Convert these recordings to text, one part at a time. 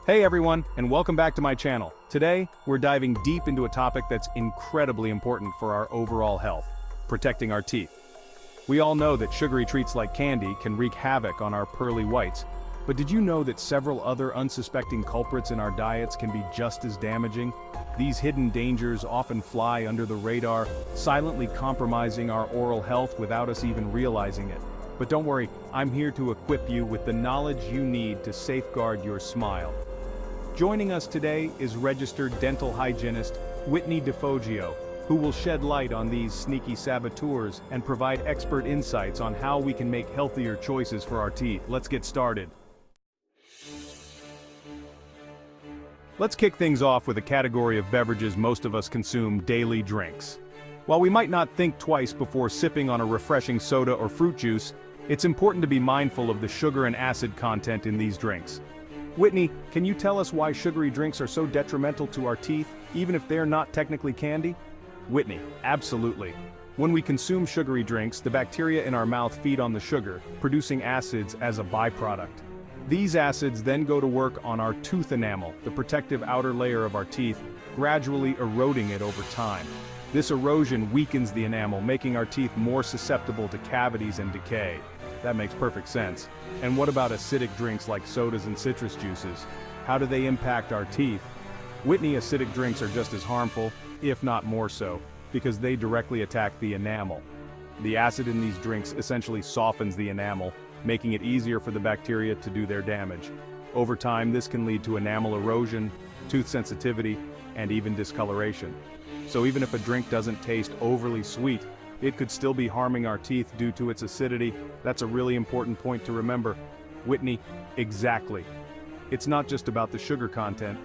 Hey everyone, and welcome back to my channel. Today, we're diving deep into a topic that's incredibly important for our overall health: protecting our teeth. We all know that sugary treats like candy can wreak havoc on our pearly whites, but did you know that several other unsuspecting culprits in our diets can be just as damaging? These hidden dangers often fly under the radar, silently compromising our oral health without us even realizing it. But don't worry, I'm here to equip you with the knowledge you need to safeguard your smile. Joining us today is registered dental hygienist Whitney DeFogio, who will shed light on these sneaky saboteurs and provide expert insights on how we can make healthier choices for our teeth. Let's get started. Let's kick things off with a category of beverages most of us consume: daily drinks. While we might not think twice before sipping on a refreshing soda or fruit juice, it's important to be mindful of the sugar and acid content in these drinks. Whitney, can you tell us why sugary drinks are so detrimental to our teeth, even if they're not technically candy? Whitney, absolutely. When we consume sugary drinks, the bacteria in our mouth feed on the sugar, producing acids as a byproduct. These acids then go to work on our tooth enamel, the protective outer layer of our teeth, gradually eroding it over time. This erosion weakens the enamel, making our teeth more susceptible to cavities and decay. That makes perfect sense. And what about acidic drinks like sodas and citrus juices? How do they impact our teeth? Whitney, acidic drinks are just as harmful, if not more so, because they directly attack the enamel. The acid in these drinks essentially softens the enamel, making it easier for the bacteria to do their damage. Over time, this can lead to enamel erosion, tooth sensitivity, and even discoloration. So even if a drink doesn't taste overly sweet, it could still be harming our teeth due to its acidity. That's a really important point to remember. Whitney, exactly. It's not just about the sugar content.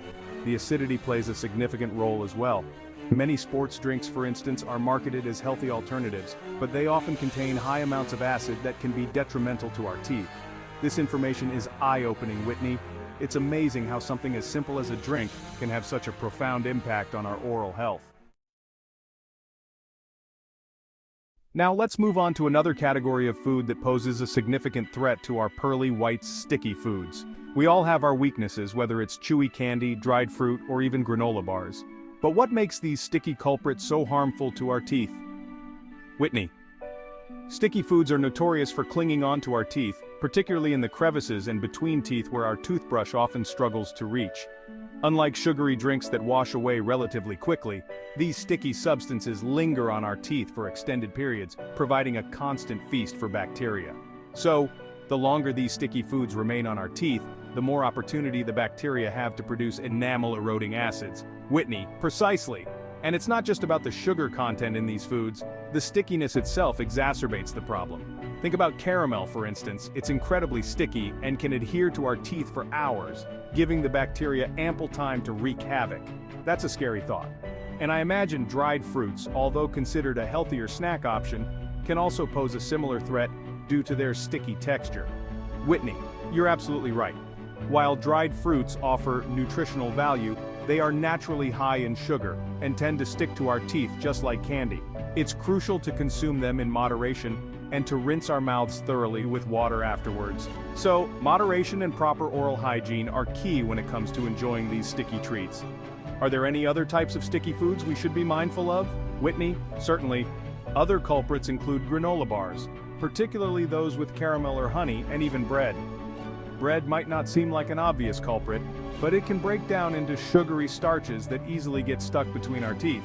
The acidity plays a significant role as well. Many sports drinks, for instance, are marketed as healthy alternatives, but they often contain high amounts of acid that can be detrimental to our teeth. This information is eye-opening, Whitney. It's amazing how something as simple as a drink can have such a profound impact on our oral health. Now let's move on to another category of food that poses a significant threat to our pearly whites: sticky foods. We all have our weaknesses, whether it's chewy candy, dried fruit, or even granola bars. But what makes these sticky culprits so harmful to our teeth? Whitney. Sticky foods are notorious for clinging onto our teeth, particularly in the crevices and between teeth where our toothbrush often struggles to reach. Unlike sugary drinks that wash away relatively quickly, these sticky substances linger on our teeth for extended periods, providing a constant feast for bacteria. So, the longer these sticky foods remain on our teeth, the more opportunity the bacteria have to produce enamel-eroding acids. Whitney, precisely. And it's not just about the sugar content in these foods. The stickiness itself exacerbates the problem. Think about caramel, for instance. It's incredibly sticky and can adhere to our teeth for hours, giving the bacteria ample time to wreak havoc. That's a scary thought. And I imagine dried fruits, although considered a healthier snack option, can also pose a similar threat due to their sticky texture. Whitney, you're absolutely right. While dried fruits offer nutritional value, they are naturally high in sugar and tend to stick to our teeth just like candy. It's crucial to consume them in moderation and to rinse our mouths thoroughly with water afterwards. So, moderation and proper oral hygiene are key when it comes to enjoying these sticky treats. Are there any other types of sticky foods we should be mindful of? Whitney, certainly. Other culprits include granola bars, particularly those with caramel or honey, and even bread. Bread might not seem like an obvious culprit, but it can break down into sugary starches that easily get stuck between our teeth.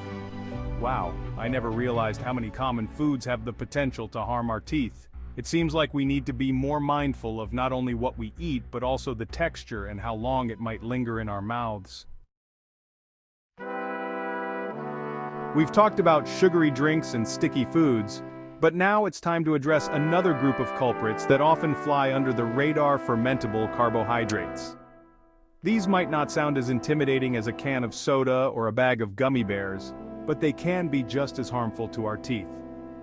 Wow, I never realized how many common foods have the potential to harm our teeth. It seems like we need to be more mindful of not only what we eat, but also the texture and how long it might linger in our mouths. We've talked about sugary drinks and sticky foods, but now it's time to address another group of culprits that often fly under the radar: fermentable carbohydrates. These might not sound as intimidating as a can of soda or a bag of gummy bears, but they can be just as harmful to our teeth.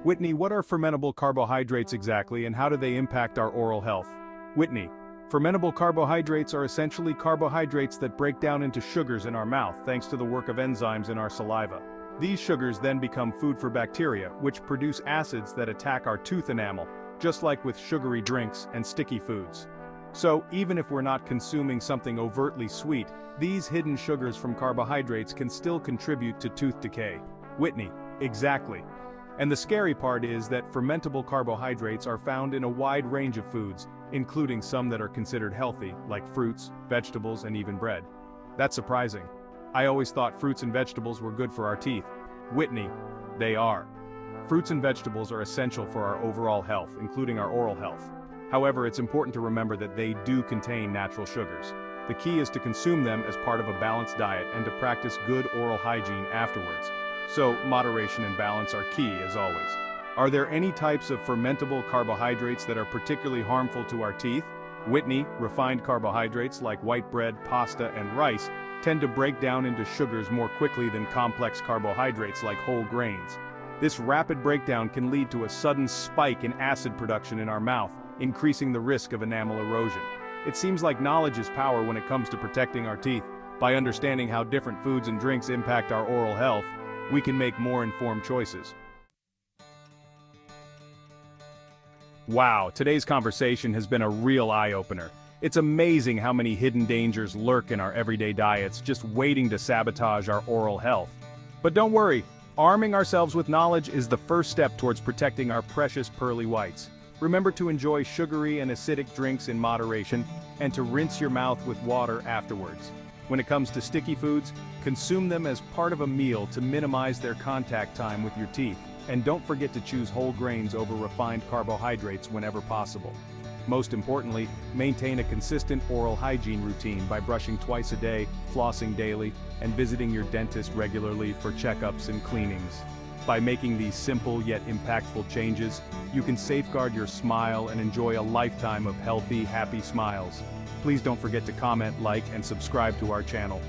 Whitney, what are fermentable carbohydrates exactly, and how do they impact our oral health? Whitney, fermentable carbohydrates are essentially carbohydrates that break down into sugars in our mouth thanks to the work of enzymes in our saliva. These sugars then become food for bacteria, which produce acids that attack our tooth enamel, just like with sugary drinks and sticky foods. So, even if we're not consuming something overtly sweet, these hidden sugars from carbohydrates can still contribute to tooth decay. Whitney, exactly. And the scary part is that fermentable carbohydrates are found in a wide range of foods, including some that are considered healthy, like fruits, vegetables, and even bread. That's surprising. I always thought fruits and vegetables were good for our teeth. Whitney, they are. Fruits and vegetables are essential for our overall health, including our oral health. However, it's important to remember that they do contain natural sugars. The key is to consume them as part of a balanced diet and to practice good oral hygiene afterwards. So, moderation and balance are key, as always. Are there any types of fermentable carbohydrates that are particularly harmful to our teeth? Whitney, refined carbohydrates like white bread, pasta, and rice tend to break down into sugars more quickly than complex carbohydrates like whole grains. This rapid breakdown can lead to a sudden spike in acid production in our mouth, increasing the risk of enamel erosion. It seems like knowledge is power when it comes to protecting our teeth. By understanding how different foods and drinks impact our oral health, we can make more informed choices. Wow, today's conversation has been a real eye-opener. It's amazing how many hidden dangers lurk in our everyday diets, just waiting to sabotage our oral health. But don't worry, arming ourselves with knowledge is the first step towards protecting our precious pearly whites. Remember to enjoy sugary and acidic drinks in moderation, and to rinse your mouth with water afterwards. When it comes to sticky foods, consume them as part of a meal to minimize their contact time with your teeth. And don't forget to choose whole grains over refined carbohydrates whenever possible. Most importantly, maintain a consistent oral hygiene routine by brushing twice a day, flossing daily, and visiting your dentist regularly for checkups and cleanings. By making these simple yet impactful changes, you can safeguard your smile and enjoy a lifetime of healthy, happy smiles. Please don't forget to comment, like, and subscribe to our channel.